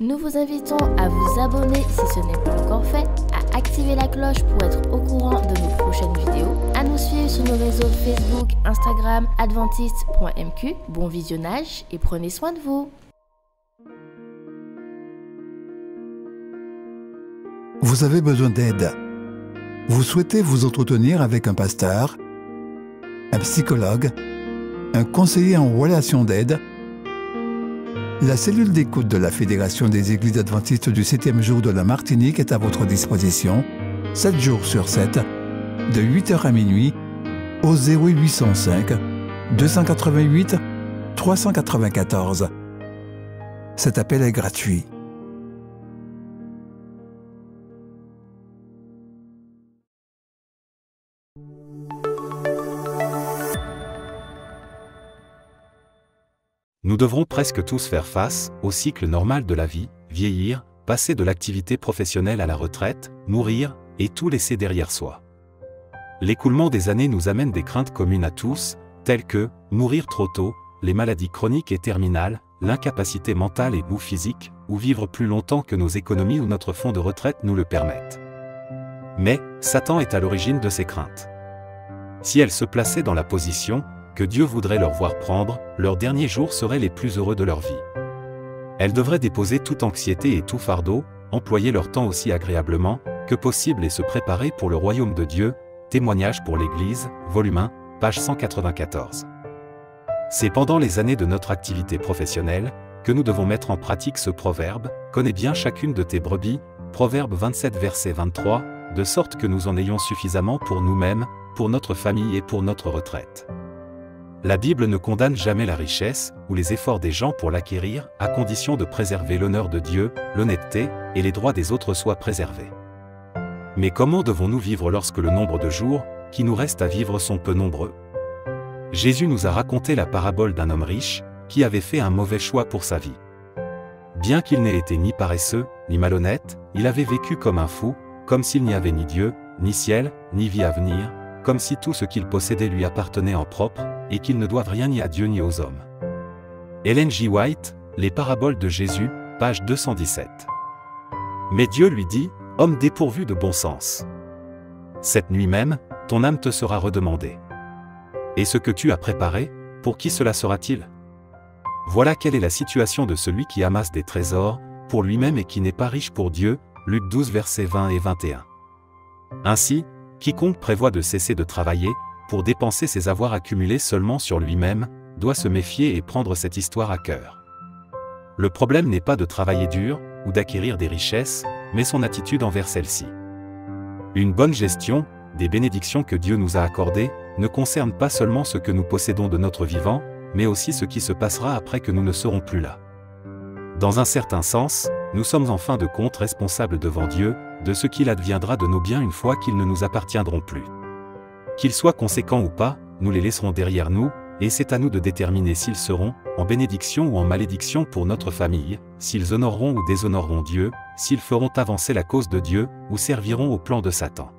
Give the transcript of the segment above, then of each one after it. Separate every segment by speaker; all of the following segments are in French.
Speaker 1: Nous vous invitons à vous abonner si ce n'est pas encore fait, à activer la cloche pour être au courant de nos prochaines vidéos, à nous suivre sur nos réseaux Facebook, Instagram, adventiste.mq. Bon visionnage et prenez soin de vous.
Speaker 2: Vous avez besoin d'aide. Vous souhaitez vous entretenir avec un pasteur, un psychologue, un conseiller en relation d'aide. La cellule d'écoute de la Fédération des Églises adventistes du 7e jour de la Martinique est à votre disposition, 7 jours sur 7, de 8h à minuit, au 0805 288 394. Cet appel est gratuit.
Speaker 3: Nous devrons presque tous faire face au cycle normal de la vie, vieillir, passer de l'activité professionnelle à la retraite, mourir, et tout laisser derrière soi. L'écoulement des années nous amène des craintes communes à tous, telles que mourir trop tôt, les maladies chroniques et terminales, l'incapacité mentale et ou physique, ou vivre plus longtemps que nos économies ou notre fonds de retraite nous le permettent. Mais, Satan est à l'origine de ces craintes. Si elles se plaçaient dans la position que Dieu voudrait leur voir prendre, leurs derniers jours seraient les plus heureux de leur vie. Elles devraient déposer toute anxiété et tout fardeau, employer leur temps aussi agréablement que possible et se préparer pour le royaume de Dieu. Témoignage pour l'Église, volume 1, page 194. C'est pendant les années de notre activité professionnelle que nous devons mettre en pratique ce proverbe, « Connais bien chacune de tes brebis », Proverbe 27 verset 23, de sorte que nous en ayons suffisamment pour nous-mêmes, pour notre famille et pour notre retraite. La Bible ne condamne jamais la richesse ou les efforts des gens pour l'acquérir, à condition de préserver l'honneur de Dieu, l'honnêteté et les droits des autres soient préservés. Mais comment devons-nous vivre lorsque le nombre de jours qui nous restent à vivre sont peu nombreux? Jésus nous a raconté la parabole d'un homme riche qui avait fait un mauvais choix pour sa vie. Bien qu'il n'ait été ni paresseux, ni malhonnête, il avait vécu comme un fou, comme s'il n'y avait ni Dieu, ni ciel, ni vie à venir, comme si tout ce qu'il possédait lui appartenait en propre, et qu'il ne doive rien ni à Dieu ni aux hommes. Ellen G. White, Les paraboles de Jésus, page 217. Mais Dieu lui dit, « Homme dépourvu de bon sens. Cette nuit même, ton âme te sera redemandée. Et ce que tu as préparé, pour qui cela sera-t-il? Voilà quelle est la situation de celui qui amasse des trésors, pour lui-même et qui n'est pas riche pour Dieu. » Luc 12 versets 20 et 21. Ainsi, quiconque prévoit de cesser de travailler, pour dépenser ses avoirs accumulés seulement sur lui-même, doit se méfier et prendre cette histoire à cœur. Le problème n'est pas de travailler dur, ou d'acquérir des richesses, mais son attitude envers celles-ci. Une bonne gestion, des bénédictions que Dieu nous a accordées, ne concerne pas seulement ce que nous possédons de notre vivant, mais aussi ce qui se passera après que nous ne serons plus là. Dans un certain sens, nous sommes en fin de compte responsables devant Dieu, de ce qu'il adviendra de nos biens une fois qu'ils ne nous appartiendront plus. Qu'ils soient conséquents ou pas, nous les laisserons derrière nous, et c'est à nous de déterminer s'ils seront, en bénédiction ou en malédiction pour notre famille, s'ils honoreront ou déshonoreront Dieu, s'ils feront avancer la cause de Dieu, ou serviront au plan de Satan.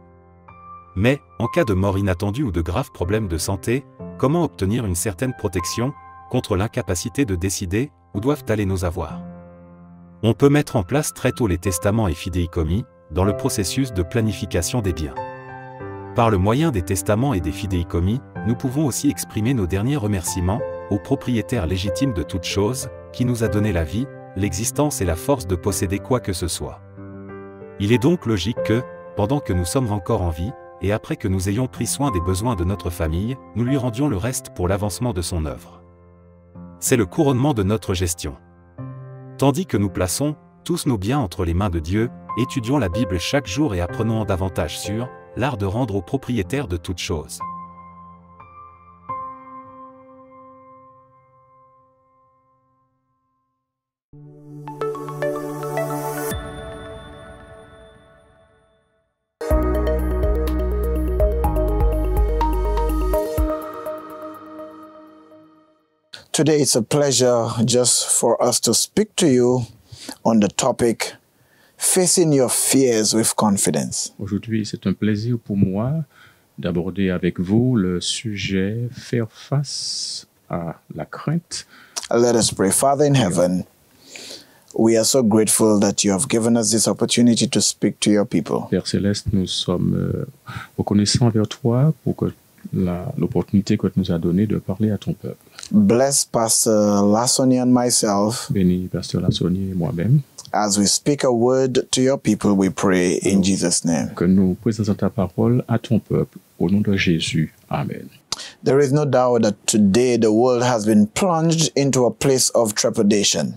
Speaker 3: Mais, en cas de mort inattendue ou de graves problèmes de santé, comment obtenir une certaine protection, contre l'incapacité de décider, où doivent aller nos avoirs? On peut mettre en place très tôt les testaments et fidéicommis, dans le processus de planification des biens. Par le moyen des testaments et des fidéicommis, nous pouvons aussi exprimer nos derniers remerciements au propriétaire légitime de toute chose, qui nous a donné la vie, l'existence et la force de posséder quoi que ce soit. Il est donc logique que, pendant que nous sommes encore en vie, et après que nous ayons pris soin des besoins de notre famille, nous lui rendions le reste pour l'avancement de son œuvre. C'est le couronnement de notre gestion. Tandis que nous plaçons tous nos biens entre les mains de Dieu, étudions la Bible chaque jour et apprenons davantage sur l'art de rendre au propriétaire de toutes choses.
Speaker 4: Today it's a pleasure just for us to speak to you on the topic Facing Your Fears with Confidence.
Speaker 5: Aujourd'hui, c'est un plaisir pour moi d'aborder avec vous le sujet faire face à la crainte.
Speaker 4: Let us pray. Father in heaven, We are so grateful that you have given us this opportunity to speak to your people.
Speaker 5: Père Céleste, nous sommes reconnaissants envers toi pour que l'opportunité que tu nous as donnée de parler à ton peuple.
Speaker 4: Bless Pastor Lassoni and myself.
Speaker 5: Bénis Pasteur Lassoni et moi-même.
Speaker 4: As we speak a word to your people, we pray in Jesus' name.
Speaker 5: Que nous présentons ta parole à ton peuple au nom de Jésus. Amen.
Speaker 4: There is no doubt that today the world has been plunged into a place of trepidation.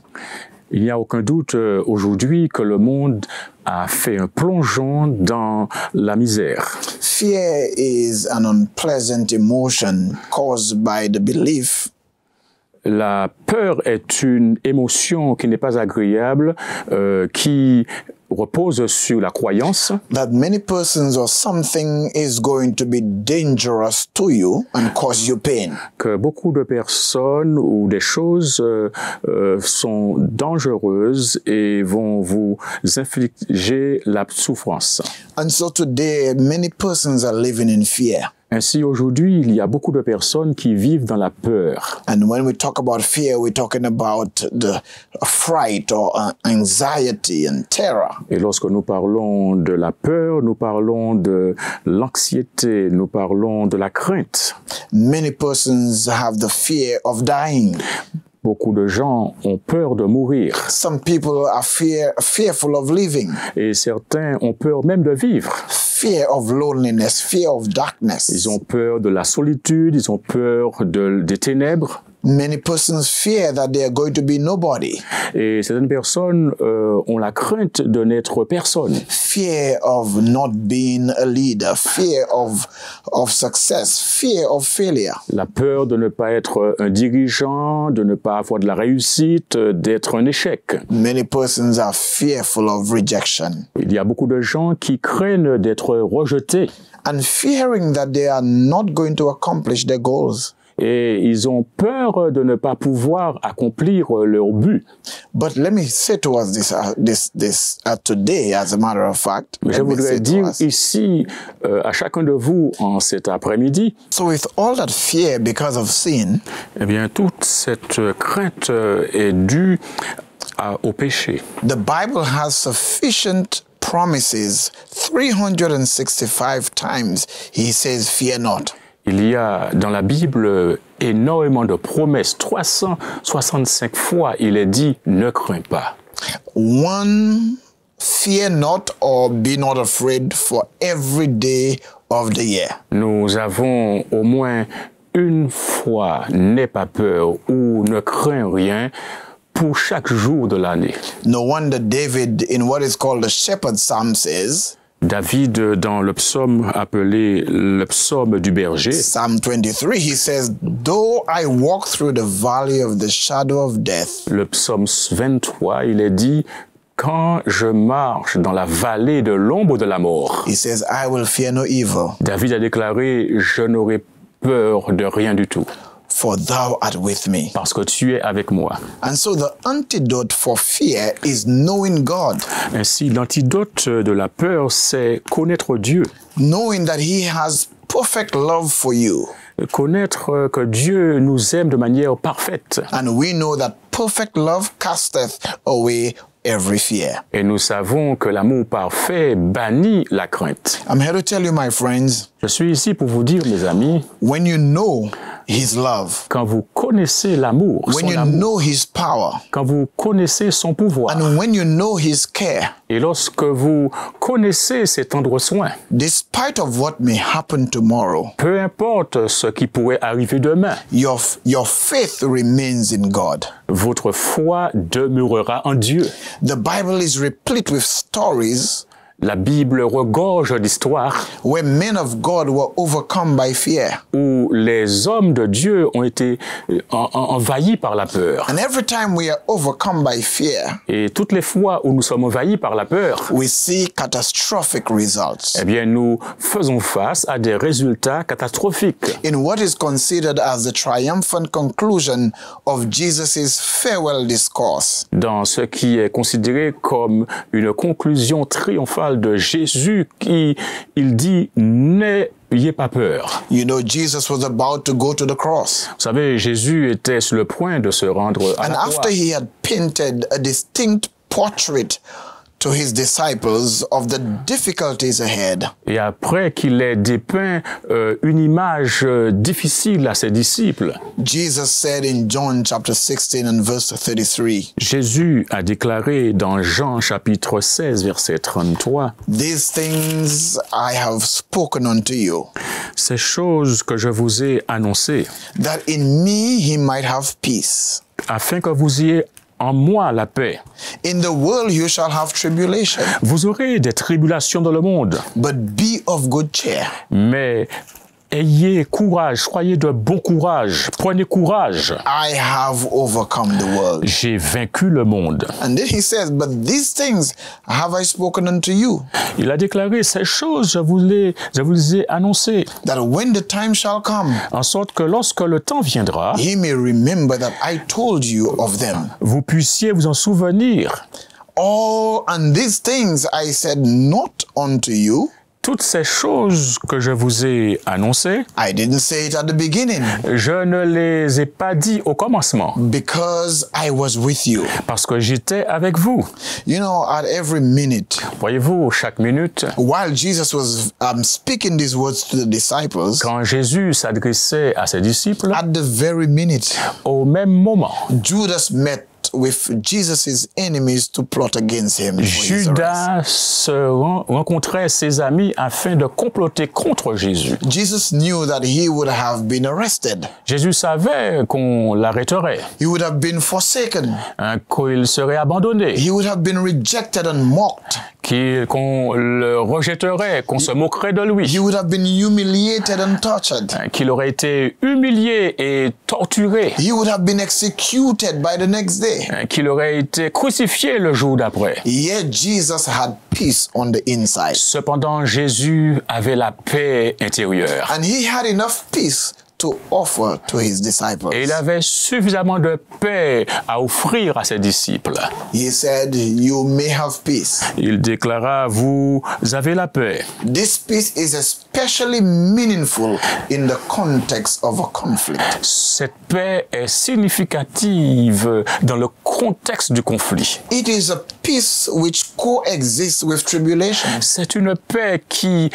Speaker 5: Il n'y a aucun doute aujourd'hui que le monde a fait un plongeon dans la misère.
Speaker 4: Fear is an unpleasant emotion caused by the belief
Speaker 5: La peur est une émotion qui n'est pas agréable, qui repose sur la croyance
Speaker 4: that many persons or something is going to be dangerous to you and cause you pain.
Speaker 5: Que beaucoup de personnes ou des choses sont dangereuses et vont vous infliger la souffrance.
Speaker 4: And so today, many persons are living in fear.
Speaker 5: Ainsi, aujourd'hui, il y a beaucoup de personnes qui vivent dans la peur.
Speaker 4: And when we talk about fear, we're talking about the fright or anxiety and terror.
Speaker 5: Et lorsque nous parlons de la peur, nous parlons de l'anxiété, nous parlons de la crainte.
Speaker 4: Many persons have the fear of dying.
Speaker 5: Beaucoup de gens ont peur de mourir.
Speaker 4: Some people are fearful of living.
Speaker 5: Et certains ont peur même de vivre.
Speaker 4: Fear of loneliness, fear of darkness.
Speaker 5: Ils ont peur de la solitude, ils ont peur des ténèbres.
Speaker 4: Many persons fear that they are going to be nobody.
Speaker 5: Et certaines personnes ont la crainte de n'être personne.
Speaker 4: Fear of not being a leader, fear of success, fear of failure.
Speaker 5: La peur de ne pas être un dirigeant, de ne pas avoir de la réussite, d'être un échec.
Speaker 4: Many persons are fearful of rejection.
Speaker 5: Il y a beaucoup de gens qui craignent d'être rejetés.
Speaker 4: And fearing that they are not going to accomplish their goals.
Speaker 5: Et ils ont peur de ne pas pouvoir accomplir leur but.
Speaker 4: But let me say to us this today, as a matter of fact.
Speaker 5: Mais je voudrais dire ici à chacun de vous en cet après-midi.
Speaker 4: So with all that fear because of sin,
Speaker 5: eh bien toute cette crainte est due au péché.
Speaker 4: The Bible has sufficient promises. 365 times he says, "Fear not."
Speaker 5: Il y a dans la Bible énormément de promesses. 365 fois, il est dit « ne crains pas ».
Speaker 4: One, fear not or be not afraid for every day of the year.
Speaker 5: Nous avons au moins une fois « n'aie pas peur » ou « ne crains rien » pour chaque jour de l'année.
Speaker 4: No wonder David, in what is called the Shepherd Psalm, says,
Speaker 5: David, dans le psaume appelé le psaume du berger,
Speaker 4: Psalm 23, he says, "Though I walk through the valley of the shadow of death."
Speaker 5: Le psaume 23, il est dit, quand je marche dans la vallée de l'ombre de la mort.
Speaker 4: He says, "I will fear no evil."
Speaker 5: David a déclaré, je n'aurai peur de rien du tout.
Speaker 4: For thou art with me.
Speaker 5: Parce que tu es avec moi.
Speaker 4: And so the antidote for fear is knowing God.
Speaker 5: Ainsi, l'antidote de la peur, c'est connaître Dieu.
Speaker 4: Knowing that he has perfect love for you.
Speaker 5: Connaître que Dieu nous aime de manière parfaite.
Speaker 4: And we know that perfect love casteth away every fear.
Speaker 5: Et nous savons que l'amour parfait bannit la crainte.
Speaker 4: I'm here to tell you, my friends,
Speaker 5: je suis ici pour vous dire, mes amis,
Speaker 4: when you know his love,
Speaker 5: quand vous connaissez l'amour,
Speaker 4: when you know his power,
Speaker 5: quand vous connaissez son pouvoir,
Speaker 4: and when you know his care,
Speaker 5: et lorsque vous connaissez ses tendres soins,
Speaker 4: despite of what may happen tomorrow,
Speaker 5: peu importe ce qui pourrait arriver demain,
Speaker 4: your faith remains in God.
Speaker 5: Votre foi demeurera en Dieu.
Speaker 4: The Bible is replete with stories.
Speaker 5: La Bible regorge d'histoires
Speaker 4: where men of God were overcome by fear.
Speaker 5: Où les hommes de Dieu ont été envahis par la peur.
Speaker 4: And every time we are overcome by fear,
Speaker 5: et toutes les fois où nous sommes envahis par la peur,
Speaker 4: we see catastrophic results.
Speaker 5: Eh bien, nous faisons face à des résultats catastrophiques.
Speaker 4: In what is considered as the triumphant conclusion of Jesus' farewell discourse.
Speaker 5: Dans ce qui est considéré comme une conclusion triomphale de Jésus qui, il dit, n'aie n'ayez pas peur.
Speaker 4: You know, Jesus was about to go to the cross.
Speaker 5: Vous savez, Jésus était sur le point de se rendre à
Speaker 4: And
Speaker 5: la croix.
Speaker 4: after he had painted a distinct portrait to his disciples of the difficulties ahead,
Speaker 5: Et après qu'il ait dépeint une image difficile à ses disciples,
Speaker 4: Jesus said in John chapter 16 and verse 33,
Speaker 5: Jésus a déclaré dans Jean chapitre 16, verset 33, «
Speaker 4: "These things I have spoken unto you,
Speaker 5: Ces choses que je vous ai annoncées,
Speaker 4: that in me he might have peace.
Speaker 5: afin que vous ayez en moi la paix.
Speaker 4: In the world you shall have tribulation,
Speaker 5: Vous aurez des tribulations dans le monde,
Speaker 4: but be of good cheer.
Speaker 5: mais ayez courage, soyez de bon courage, prenez courage.
Speaker 4: I have overcome the world."
Speaker 5: J'ai vaincu le monde.
Speaker 4: And then he says, "But these things have I spoken unto you,
Speaker 5: Il a déclaré, ces choses, je vous les ai annoncées,
Speaker 4: that when the time shall come,
Speaker 5: en sorte que lorsque le temps viendra,
Speaker 4: he may remember that I told you of them.
Speaker 5: vous puissiez vous en souvenir.
Speaker 4: And these things I said not unto you."
Speaker 5: Toutes ces choses que je vous ai annoncées,
Speaker 4: I didn't say it at the beginning,
Speaker 5: je ne les ai pas dit au commencement,
Speaker 4: because I was with you.
Speaker 5: parce que j'étais avec vous.
Speaker 4: You know, at every minute,
Speaker 5: Voyez-vous, chaque minute,
Speaker 4: while Jesus was speaking these words to the disciples,
Speaker 5: quand Jésus s'adressait à ses disciples,
Speaker 4: at the very minute,
Speaker 5: au même moment,
Speaker 4: Judas met with Jesus' enemies to plot against him. for his arrest.
Speaker 5: Judas se rencontrait ses amis afin de comploter contre Jésus.
Speaker 4: Jesus knew that he would have been arrested.
Speaker 5: Jésus savait qu'on l'arrêterait,
Speaker 4: He would have been forsaken.
Speaker 5: qu'il serait abandonné,
Speaker 4: He would have been rejected and mocked.
Speaker 5: qu'on le rejetterait, qu'on se moquerait de lui,
Speaker 4: He would have been humiliated and tortured.
Speaker 5: qu'il aurait été humilié et torturé,
Speaker 4: He would have been executed by the next day.
Speaker 5: qu'il aurait été crucifié le jour d'après.
Speaker 4: Yet Jesus had peace on the inside.
Speaker 5: Cependant, Jésus avait la paix intérieure.
Speaker 4: And he had enough peace to offer to his disciples.
Speaker 5: Et il avait suffisamment de paix à offrir à ses disciples.
Speaker 4: He said, "You may have peace."
Speaker 5: Il déclara, vous avez la paix.
Speaker 4: This peace is especially meaningful in the context of a conflict.
Speaker 5: Cette paix est significative dans le contexte du conflit.
Speaker 4: It is a peace which coexists with tribulation.
Speaker 5: C'est une paix qui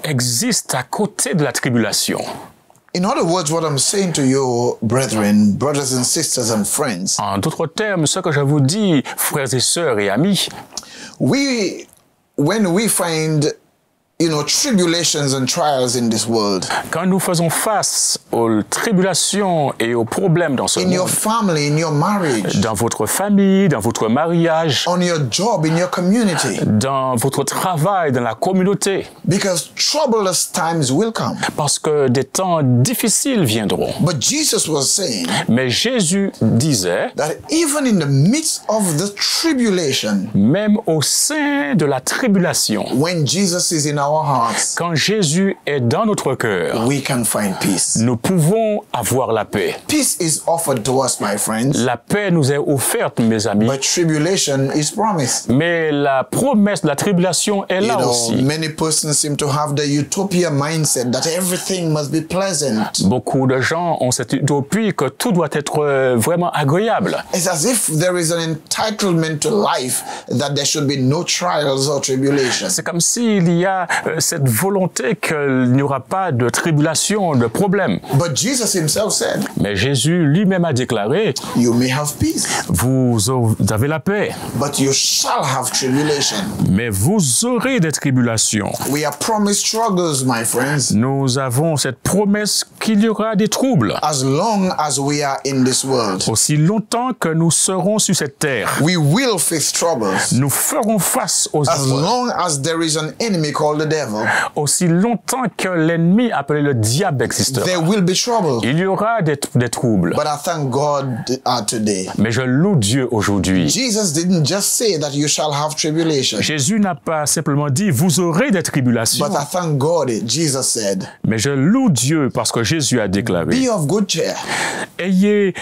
Speaker 5: existe à côté de la tribulation.
Speaker 4: In other words, what I'm saying to you, brethren, brothers and sisters and friends,
Speaker 5: En d'autres termes, ce que je vous dis, frères et sœurs et amis,
Speaker 4: when we find, tribulations and trials in this world,
Speaker 5: quand nous faisons face aux tribulations et aux problèmes dans ce
Speaker 4: in your
Speaker 5: monde,
Speaker 4: family, in your marriage,
Speaker 5: dans votre famille, dans votre mariage,
Speaker 4: on your job, in your community,
Speaker 5: dans votre travail, dans la communauté,
Speaker 4: because troublous times will come.
Speaker 5: parce que des temps difficiles viendront.
Speaker 4: But Jesus was saying
Speaker 5: Mais Jésus disait,
Speaker 4: that even in the midst of the tribulation,
Speaker 5: même au sein de la tribulation,
Speaker 4: when Jesus is in our hearts,
Speaker 5: quand Jésus est dans notre cœur,
Speaker 4: we can find peace.
Speaker 5: nous pouvons avoir la paix.
Speaker 4: Peace is offered to us, my friends,
Speaker 5: La paix nous est offerte, mes amis,
Speaker 4: but tribulation is promised.
Speaker 5: mais la promesse de la tribulation est là aussi.
Speaker 4: Many persons seem to have the utopia mindset that everything must be pleasant.
Speaker 5: Beaucoup de gens ont cette utopie que tout doit être vraiment agréable.
Speaker 4: It's as if there is an entitlement to life that there should be no trials or tribulations.
Speaker 5: C'est comme s'il y a cette volonté qu'il n'y aura pas de tribulation, de problème.
Speaker 4: But Jesus himself said,
Speaker 5: Mais Jésus lui-même a déclaré,
Speaker 4: "You may have peace,
Speaker 5: vous avez la paix,
Speaker 4: but you shall have tribulation."
Speaker 5: mais vous aurez des tribulations.
Speaker 4: We are promised struggles, my friends,
Speaker 5: Nous avons cette promesse qu'il y aura des troubles.
Speaker 4: as long as we are in this world.
Speaker 5: Aussi longtemps que nous serons sur cette terre,
Speaker 4: We will face troubles.
Speaker 5: nous ferons face aux
Speaker 4: As
Speaker 5: épreuves.
Speaker 4: long as there is an enemy called the devil,
Speaker 5: Aussi longtemps que l'ennemi appelé le diable existera,
Speaker 4: there will be trouble.
Speaker 5: il y aura des troubles.
Speaker 4: But I thank God today.
Speaker 5: Mais je loue Dieu aujourd'hui.
Speaker 4: Jesus didn't just say that you shall have tribulation.
Speaker 5: Jésus n'a pas simplement dit, vous aurez des tribulations.
Speaker 4: But I thank God, Jesus said,
Speaker 5: Mais je loue Dieu parce que Jésus a déclaré,
Speaker 4: "Be of good cheer.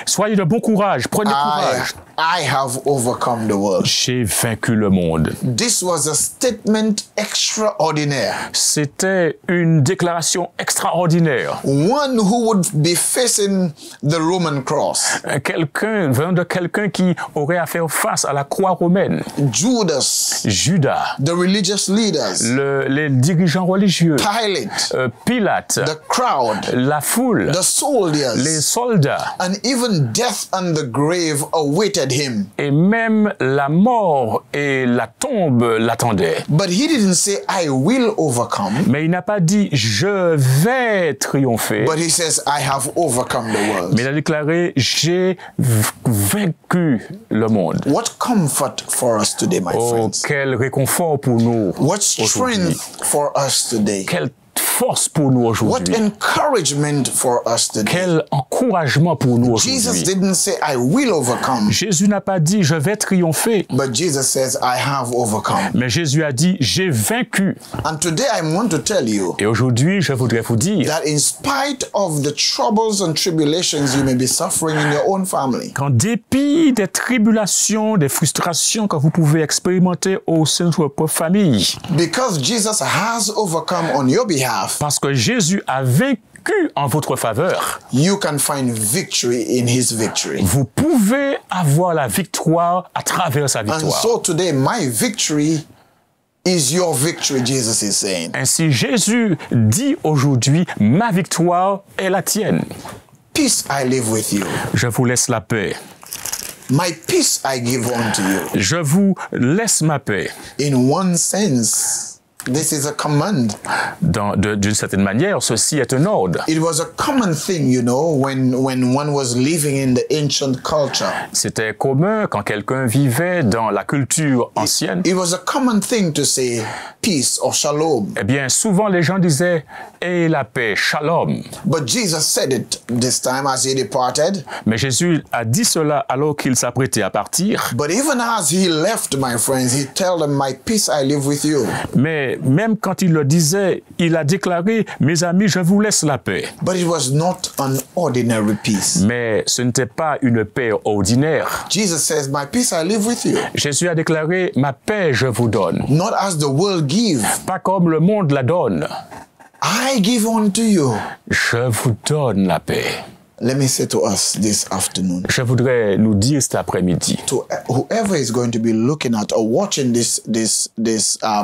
Speaker 5: soyez de bon courage, prenez courage.
Speaker 4: I have overcome the world.
Speaker 5: J'ai vaincu le monde.
Speaker 4: This was a statement extraordinaire.
Speaker 5: C'était une déclaration extraordinaire.
Speaker 4: One who would be facing the Roman cross.
Speaker 5: Venant de quelqu'un qui aurait à faire face à la croix romaine. Judas,
Speaker 4: the religious leaders,
Speaker 5: les dirigeants religieux,
Speaker 4: Pilate,
Speaker 5: the crowd, la foule,
Speaker 4: the soldiers,
Speaker 5: les soldats,
Speaker 4: and even death and the grave awaited him.
Speaker 5: Et même la mort et la tombe l'attendaient.
Speaker 4: But he didn't say, I will overcome.
Speaker 5: Mais il n'a pas dit, je vais triompher.
Speaker 4: But he says, I have overcome the world.
Speaker 5: Mais il a déclaré, j'ai vaincu le monde.
Speaker 4: What comfort for us today, my friends.
Speaker 5: Quel réconfort pour nous.
Speaker 4: What strength for us today.
Speaker 5: Quelle force pour nous aujourd'hui.
Speaker 4: What encouragement for us today.
Speaker 5: Quel encouragement pour nous aujourd'hui.
Speaker 4: Jesus didn't say, I will overcome.
Speaker 5: Jésus n'a pas dit, je vais triompher.
Speaker 4: But Jesus says, I have overcome.
Speaker 5: Mais Jésus a dit, j'ai vaincu.
Speaker 4: And today I want to tell you.
Speaker 5: Et aujourd'hui, je voudrais vous dire.
Speaker 4: That in spite of the troubles and tribulations you may be suffering in your own family.
Speaker 5: Qu'en dépit des tribulations, des frustrations que vous pouvez expérimenter au sein de votre famille.
Speaker 4: Because Jesus has overcome on your behalf.
Speaker 5: Parce que Jésus a vaincu en votre faveur.
Speaker 4: You can find victory in his victory.
Speaker 5: Vous pouvez avoir la victoire à travers sa victoire.
Speaker 4: And so today my victory is your victory, Jesus is saying.
Speaker 5: Ainsi Jésus dit aujourd'hui, ma victoire est la tienne.
Speaker 4: Peace I live with you.
Speaker 5: Je vous laisse la paix.
Speaker 4: My peace I give unto you.
Speaker 5: Je vous laisse ma paix.
Speaker 4: In one sense, this is a command.
Speaker 5: D'une certaine manière, ceci est un ordre.
Speaker 4: It was a common thing, you know, when one was living in the ancient culture.
Speaker 5: C'était commun quand quelqu'un vivait dans la culture ancienne.
Speaker 4: It was a common thing to say peace or shalom.
Speaker 5: Eh bien, souvent les gens disaient et la paix, shalom.
Speaker 4: But Jesus said it this time as he departed.
Speaker 5: Mais Jésus a dit cela alors qu'il s'apprêtait à partir.
Speaker 4: But even as he left, my friends, he told them, my peace I live with you.
Speaker 5: Mais même quand il le disait, il a déclaré, mes amis, je vous laisse la paix.
Speaker 4: But it was not an ordinary peace.
Speaker 5: Mais ce n'était pas une paix ordinaire.
Speaker 4: Jesus says, my peace I live with you.
Speaker 5: Jésus a déclaré, ma paix je vous donne.
Speaker 4: Not as the world give.
Speaker 5: Pas comme le monde la donne.
Speaker 4: I give unto you.
Speaker 5: Je vous donne la paix.
Speaker 4: Let me say to us this afternoon.
Speaker 5: Je voudrais nous dire cet après-midi.
Speaker 4: To whoever is going to be looking at or watching this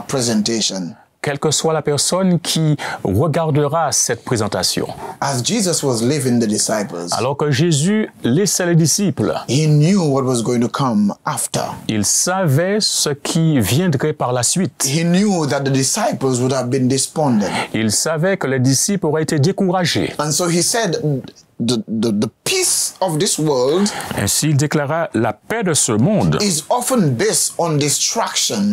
Speaker 4: presentation.
Speaker 5: Quelle que soit la personne qui regardera cette présentation.
Speaker 4: As Jesus was leaving the disciples.
Speaker 5: Alors que Jésus laissait les disciples.
Speaker 4: He knew what was going to come after.
Speaker 5: Il savait ce qui viendrait par la suite.
Speaker 4: He knew that the disciples would have been despondent.
Speaker 5: Il savait que les disciples auraient été découragés.
Speaker 4: And so he said, the peace of this world
Speaker 5: ainsi il déclara la paix de ce monde
Speaker 4: is often based on distraction.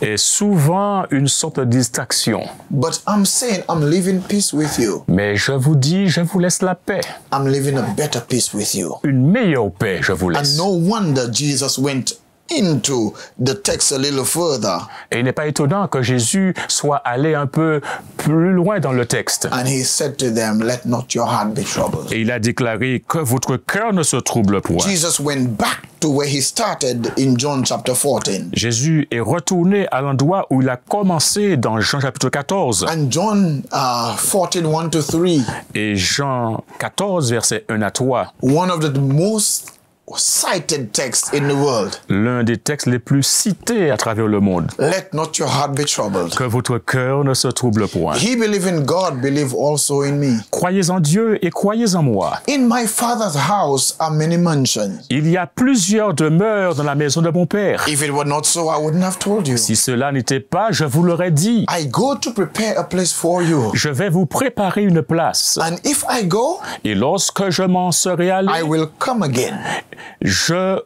Speaker 5: Est souvent une sorte de distraction.
Speaker 4: But I'm saying I'm living peace with you.
Speaker 5: Mais je vous dis, je vous laisse la paix.
Speaker 4: I'm living a better peace with you.
Speaker 5: Une meilleure paix, je vous laisse.
Speaker 4: And no wonder Jesus went into the text a little further.
Speaker 5: Et il n'est pas étonnant que Jésus soit allé un peu plus loin dans le texte.
Speaker 4: And he said to them, let not your heart be troubled.
Speaker 5: Et il a déclaré que votre cœur ne se trouble point.
Speaker 4: Jesus went back to where he started in John chapter 14.
Speaker 5: Jésus est retourné à l'endroit où il a commencé dans Jean chapitre 14.
Speaker 4: And John 14, 1-3.
Speaker 5: Et Jean 14, verset 1 à 3.
Speaker 4: One of the most cited text in the world.
Speaker 5: L'un des textes les plus cités à travers le monde.
Speaker 4: Let not your heart be troubled.
Speaker 5: Que votre cœur ne se trouble point.
Speaker 4: He believe in God, believe also in me.
Speaker 5: Croyez en Dieu et croyez en moi.
Speaker 4: In my Father's house are many mansions.
Speaker 5: Il y a plusieurs demeures dans la maison de mon Père.
Speaker 4: If it were not so, I wouldn't have told you.
Speaker 5: Si cela n'était pas, je vous l'aurais dit.
Speaker 4: I go to prepare a place for you.
Speaker 5: Je vais vous préparer une place.
Speaker 4: And if I go,
Speaker 5: et lorsque je m'en serai allé,
Speaker 4: I will come again.
Speaker 5: Je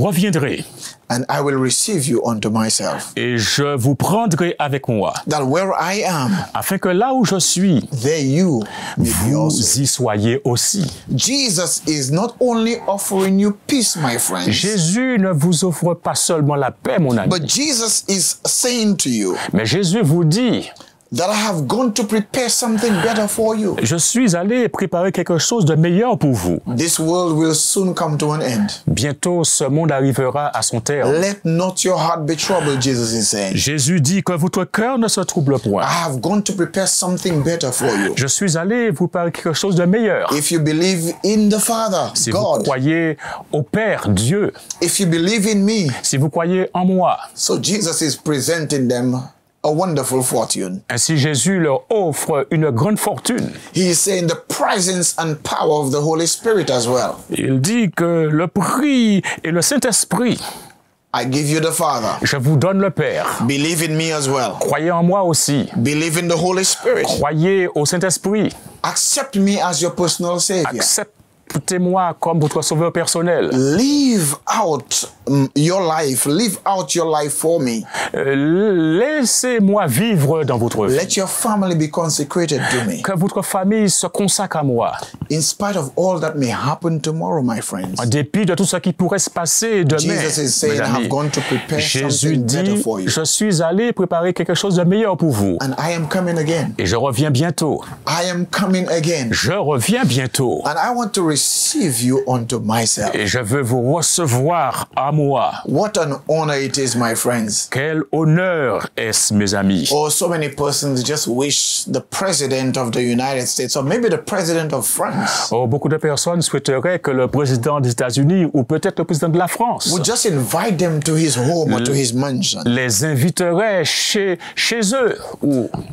Speaker 5: reviendrai.
Speaker 4: And I will receive you unto myself.
Speaker 5: Et je vous prendrai avec moi.
Speaker 4: That where I am,
Speaker 5: afin que là où je suis,
Speaker 4: there you may be also.
Speaker 5: Vous y soyez aussi.
Speaker 4: Jesus is not only offering you peace, my friends.
Speaker 5: Jésus ne vous offre pas seulement la paix, mon ami.
Speaker 4: But Jesus is saying to you,
Speaker 5: mais Jésus vous dit,
Speaker 4: that I have gone to prepare something better for you.
Speaker 5: Je suis allé préparer quelque chose de meilleur pour vous.
Speaker 4: This world will soon come to an end.
Speaker 5: Bientôt, ce monde arrivera à son terme.
Speaker 4: Let not your heart be troubled, Jesus is saying.
Speaker 5: Jésus dit que votre cœur ne se trouble point.
Speaker 4: I have gone to prepare something better for you.
Speaker 5: Je suis allé vous préparer quelque chose de meilleur.
Speaker 4: If you believe in the Father,
Speaker 5: Si vous
Speaker 4: God,
Speaker 5: croyez au Père, Dieu,
Speaker 4: if you believe in me,
Speaker 5: si vous croyez en moi,
Speaker 4: so Jesus is presenting them a wonderful fortune.
Speaker 5: ainsi Jésus leur offre une grande fortune.
Speaker 4: He is saying the presence and power of the Holy Spirit as well.
Speaker 5: Il dit que le prix et le Saint-Esprit,
Speaker 4: I give you the Father.
Speaker 5: je vous donne le Père.
Speaker 4: Believe in me as well.
Speaker 5: Croyez en moi aussi.
Speaker 4: Believe in the Holy Spirit.
Speaker 5: Croyez au Saint-Esprit.
Speaker 4: Accept me as your personal Savior.
Speaker 5: Acceptez-moi comme votre sauveur personnel.
Speaker 4: Live out your life. Live out your life for me.
Speaker 5: Laissez-moi vivre dans votre vie.
Speaker 4: Let your family be consecrated to me.
Speaker 5: Que votre famille se consacre à moi.
Speaker 4: In spite of all that may happen tomorrow, my friends.
Speaker 5: En dépit de tout ce qui pourrait se passer demain,
Speaker 4: Jesus is saying,
Speaker 5: mes
Speaker 4: I have
Speaker 5: amis,
Speaker 4: gone to prepare
Speaker 5: Jésus
Speaker 4: something better
Speaker 5: dit,
Speaker 4: for you.
Speaker 5: je suis allé préparer quelque chose de meilleur pour vous.
Speaker 4: And I am coming again.
Speaker 5: Et je reviens bientôt.
Speaker 4: I am coming again.
Speaker 5: Je reviens bientôt.
Speaker 4: And I want to receive you unto myself.
Speaker 5: Et je veux vous recevoir à moi.
Speaker 4: What an honor it is, my friends.
Speaker 5: Quel honneur est-ce, mes amis.
Speaker 4: Oh, so many persons just wish the president of the United States or maybe the president of France
Speaker 5: Oh, beaucoup de personnes souhaiteraient que le président des États-Unis ou peut-être le président de la France
Speaker 4: would just invite them to his home or to his mansion.
Speaker 5: les inviterait chez eux.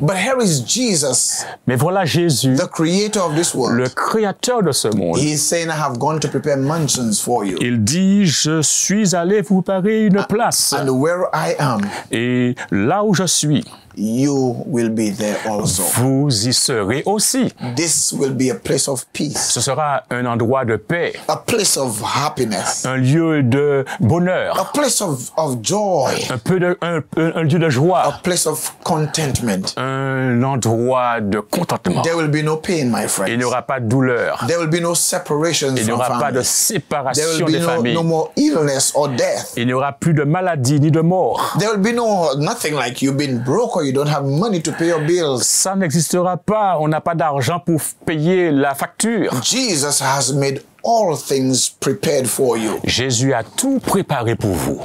Speaker 4: But here is Jesus,
Speaker 5: Mais voilà Jésus,
Speaker 4: the creator of this
Speaker 5: le
Speaker 4: world.
Speaker 5: créateur de ce monde.
Speaker 4: He is saying, I have gone to prepare mansions for you.
Speaker 5: Il dit, je suis allé vous préparer une place.
Speaker 4: And where I am,
Speaker 5: Et là où je suis,
Speaker 4: you will be there also.
Speaker 5: vous y serez aussi.
Speaker 4: This will be a place of peace,
Speaker 5: Ce sera un endroit de paix,
Speaker 4: a place of happiness,
Speaker 5: un lieu de
Speaker 4: a
Speaker 5: bonheur,
Speaker 4: place of joy,
Speaker 5: un lieu de
Speaker 4: a
Speaker 5: joie,
Speaker 4: place of contentment.
Speaker 5: un endroit de contentement.
Speaker 4: There will be no pain, my
Speaker 5: Il n'y
Speaker 4: friends.
Speaker 5: aura pas de douleur.
Speaker 4: There will be no separations
Speaker 5: Il n'y
Speaker 4: from
Speaker 5: aura pas de
Speaker 4: family. There
Speaker 5: séparation
Speaker 4: will
Speaker 5: des
Speaker 4: be
Speaker 5: familles.
Speaker 4: no more illness or death.
Speaker 5: Il n'y aura plus de maladie ni de mort.
Speaker 4: There will be nothing like you've been broke or you don't have money to pay your bills.
Speaker 5: Ça n'existera pas. On n'a pas d'argent pour payer la facture.
Speaker 4: Jesus has made all things prepared for you.
Speaker 5: Jésus a tout préparé pour vous.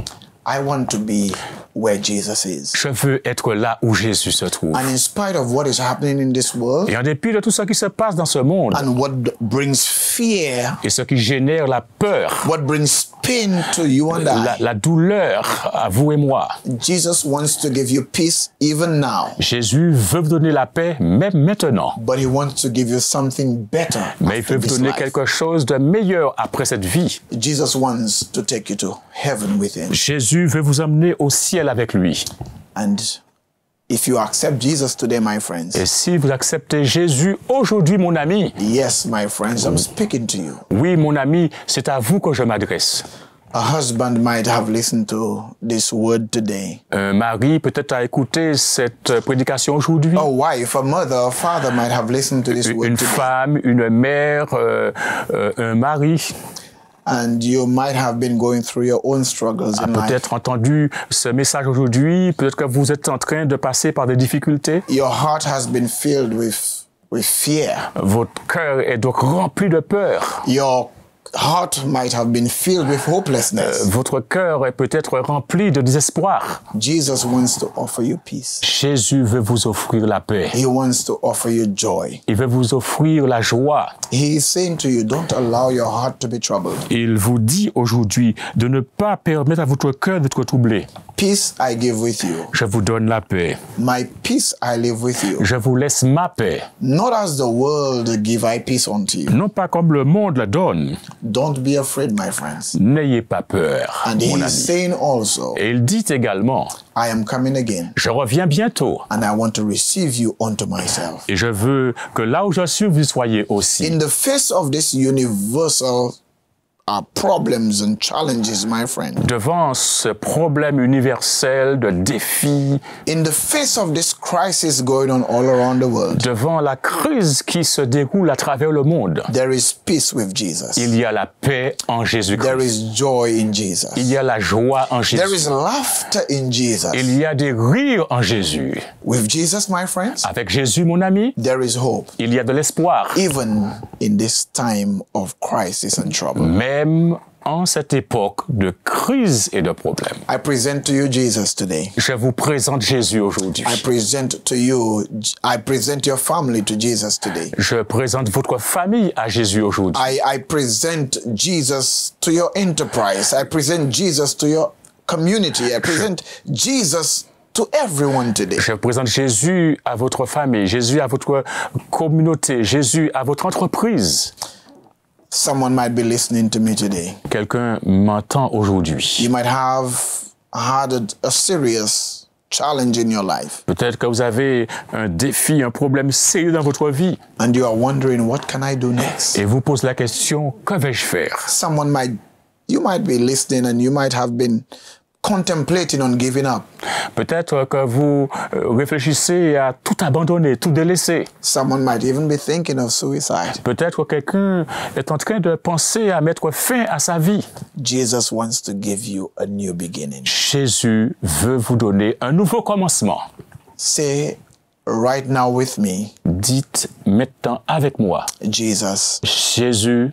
Speaker 4: I want to be where Jesus is.
Speaker 5: Je veux être là où Jésus se trouve.
Speaker 4: And in spite of what is happening in this world
Speaker 5: Et en dépit de tout ce qui se passe dans ce monde
Speaker 4: and what brings fear,
Speaker 5: et ce qui génère la peur,
Speaker 4: what brings pain to you and I,
Speaker 5: la douleur à vous et moi,
Speaker 4: Jesus wants to give you peace even now.
Speaker 5: Jésus veut vous donner la paix même maintenant.
Speaker 4: But he wants to give you something better
Speaker 5: Mais il
Speaker 4: after
Speaker 5: veut vous
Speaker 4: this
Speaker 5: donner
Speaker 4: life.
Speaker 5: quelque chose de meilleur après cette vie.
Speaker 4: Jesus wants to take you to heaven with him.
Speaker 5: Jésus veut vous emmener au ciel avec lui.
Speaker 4: And if you accept Jesus today, my friends,
Speaker 5: Et si vous acceptez Jésus aujourd'hui, mon ami,
Speaker 4: yes, my friends, I'm speaking to you.
Speaker 5: oui, mon ami, c'est à vous que je m'adresse.
Speaker 4: A husband might have listened to this word today.
Speaker 5: Un mari peut-être a écouté cette prédication aujourd'hui.
Speaker 4: A wife, a mother, a father might have listened to this word
Speaker 5: Une
Speaker 4: today.
Speaker 5: femme, une mère, un mari
Speaker 4: And you might have been going through your own struggles
Speaker 5: a
Speaker 4: in life.
Speaker 5: peut-être entendu ce message aujourd'hui. Peut-être que vous êtes en train de passer par des difficultés.
Speaker 4: Your heart has been filled with fear.
Speaker 5: Votre cœur est donc rempli de peur.
Speaker 4: Your heart might have been filled with hopelessness.
Speaker 5: Votre cœur est peut-être rempli de désespoir.
Speaker 4: Jesus wants to offer you peace.
Speaker 5: Jésus veut vous offrir la paix.
Speaker 4: He wants to offer you joy.
Speaker 5: Il veut vous offrir la joie.
Speaker 4: He is saying to you, don't allow your heart to be troubled.
Speaker 5: Il vous dit aujourd'hui de ne pas permettre à votre cœur d'être troublé.
Speaker 4: Peace I give with you.
Speaker 5: Je vous donne la paix.
Speaker 4: My peace I live with you.
Speaker 5: Je vous laisse ma paix.
Speaker 4: Not as the world give I peace unto you.
Speaker 5: Non pas comme le monde la donne.
Speaker 4: Don't be afraid, my friends.
Speaker 5: N'ayez pas peur,
Speaker 4: And he
Speaker 5: mon
Speaker 4: is
Speaker 5: ami.
Speaker 4: saying also,
Speaker 5: Et il dit également,
Speaker 4: I am coming again,
Speaker 5: je reviens bientôt.
Speaker 4: and I want to receive you unto myself.
Speaker 5: Et je veux que là où je suis, vous y soyez aussi.
Speaker 4: In the face of this universal problems and challenges, my friend.
Speaker 5: Devant ce problème universel de défi,
Speaker 4: In the face of this crisis going on all around the world,
Speaker 5: devant la crise qui se déroule à travers le monde,
Speaker 4: there is peace with Jesus.
Speaker 5: il y a la paix en
Speaker 4: There
Speaker 5: Jésus-Christ.
Speaker 4: is joy in Jesus.
Speaker 5: Il y a la joie en
Speaker 4: There
Speaker 5: Jésus.
Speaker 4: is laughter in Jesus.
Speaker 5: Il y a des rires en Jésus.
Speaker 4: With Jesus, my friends,
Speaker 5: Avec Jésus, mon ami,
Speaker 4: there is hope,
Speaker 5: il y a de l'espoir.
Speaker 4: even in this time of crisis and trouble.
Speaker 5: Même en cette époque de crise et de problèmes.
Speaker 4: I present to you Jesus today.
Speaker 5: Je vous présente Jésus aujourd'hui.
Speaker 4: I present your family to Jesus today.
Speaker 5: Je présente votre famille à Jésus aujourd'hui.
Speaker 4: I present Jesus to your enterprise. I present Jesus to your community. I present Jesus to everyone today.
Speaker 5: Je présente Jésus à votre famille, Jésus à votre communauté, Jésus à votre entreprise.
Speaker 4: Someone might be listening to me today.
Speaker 5: Quelqu'un m'entend aujourd'hui.
Speaker 4: You might have had a serious challenge in your life,
Speaker 5: Peut-être que vous avez un défi, un problème sérieux dans votre vie
Speaker 4: and you are wondering, what can I do next?
Speaker 5: et vous posez la question, que vais-je faire?
Speaker 4: You might be listening and you might have been contemplating on giving up.
Speaker 5: Peut-être que vous réfléchissez à tout abandonner, tout délaisser.
Speaker 4: Someone might even be thinking of suicide.
Speaker 5: Peut-être que quelqu'un est en train de penser à mettre fin à sa vie.
Speaker 4: Jesus wants to give you a new beginning.
Speaker 5: Jésus veut vous donner un nouveau commencement.
Speaker 4: Say right now with me,
Speaker 5: Dites maintenant avec moi,
Speaker 4: Jesus,
Speaker 5: Jésus,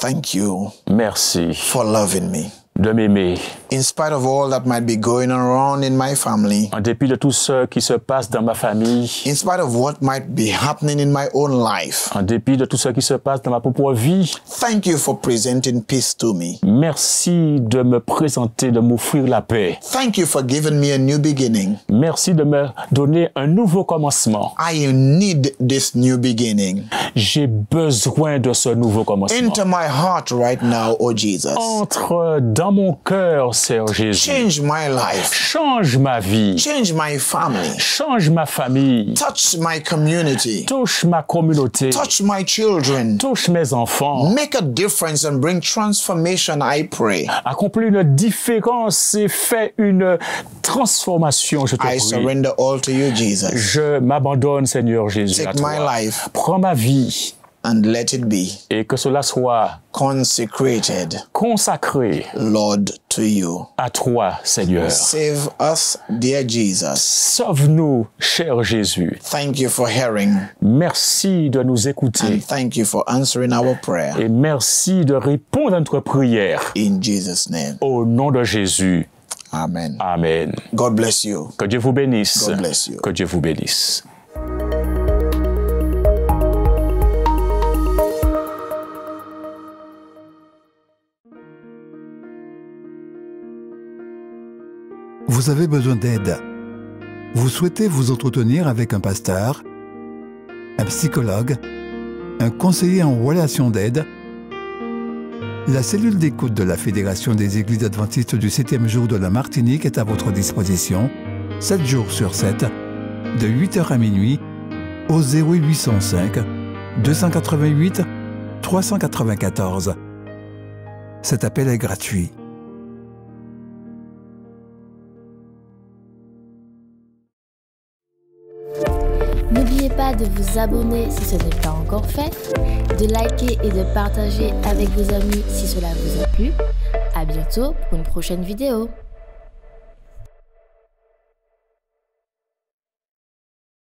Speaker 4: thank you
Speaker 5: merci
Speaker 4: for loving me.
Speaker 5: de m'aimer.
Speaker 4: In spite of all that might be going around in my family,
Speaker 5: En dépit de tout ce qui se passe dans ma famille,
Speaker 4: in spite of what might be happening in my own life,
Speaker 5: en dépit de tout ce qui se passe dans ma propre vie,
Speaker 4: thank you for presenting peace to me.
Speaker 5: merci de me présenter, de m'offrir la paix.
Speaker 4: Thank you for giving me a new beginning.
Speaker 5: Merci de me donner un nouveau commencement.
Speaker 4: I need this new beginning.
Speaker 5: J'ai besoin de ce nouveau commencement.
Speaker 4: Enter my heart right now, oh Jesus.
Speaker 5: Entre dans mon cœur, Seigneur Jésus.
Speaker 4: Change my life.
Speaker 5: Change ma vie.
Speaker 4: Change my family.
Speaker 5: Change ma famille.
Speaker 4: Touch my community.
Speaker 5: Touche ma communauté.
Speaker 4: Touch my children.
Speaker 5: Touche mes enfants.
Speaker 4: Make a difference and bring transformation, I pray.
Speaker 5: Accomplis une différence et fais une transformation, je te
Speaker 4: I
Speaker 5: prie.
Speaker 4: surrender all to you, Jesus.
Speaker 5: Je m'abandonne, Seigneur Jésus, à
Speaker 4: Take my
Speaker 5: toi.
Speaker 4: life
Speaker 5: Prends ma vie
Speaker 4: and let it be
Speaker 5: et que cela soit
Speaker 4: consecrated,
Speaker 5: consacré
Speaker 4: Lord, to you.
Speaker 5: à toi, Seigneur.
Speaker 4: Save us, dear Jesus.
Speaker 5: Sauve-nous, cher Jésus.
Speaker 4: Thank you for hearing
Speaker 5: Merci de nous écouter
Speaker 4: and thank you for answering our prayer.
Speaker 5: et merci de répondre à notre prière.
Speaker 4: In Jesus' name.
Speaker 5: Au nom de Jésus.
Speaker 4: Amen.
Speaker 5: Amen.
Speaker 4: God bless you.
Speaker 5: Que Dieu vous bénisse.
Speaker 4: God bless you.
Speaker 5: Que Dieu vous bénisse.
Speaker 2: Vous avez besoin d'aide. Vous souhaitez vous entretenir avec un pasteur, un psychologue, un conseiller en relation d'aide. La cellule d'écoute de la Fédération des Églises adventistes du 7e jour de la Martinique est à votre disposition, 7 jours sur 7, de 8h à minuit, au 0805 288 394. Cet appel est gratuit.
Speaker 1: N'oubliez pas de vous abonner si ce n'est pas encore fait, de liker et de partager avec vos amis si cela vous a plu. À bientôt pour une prochaine vidéo.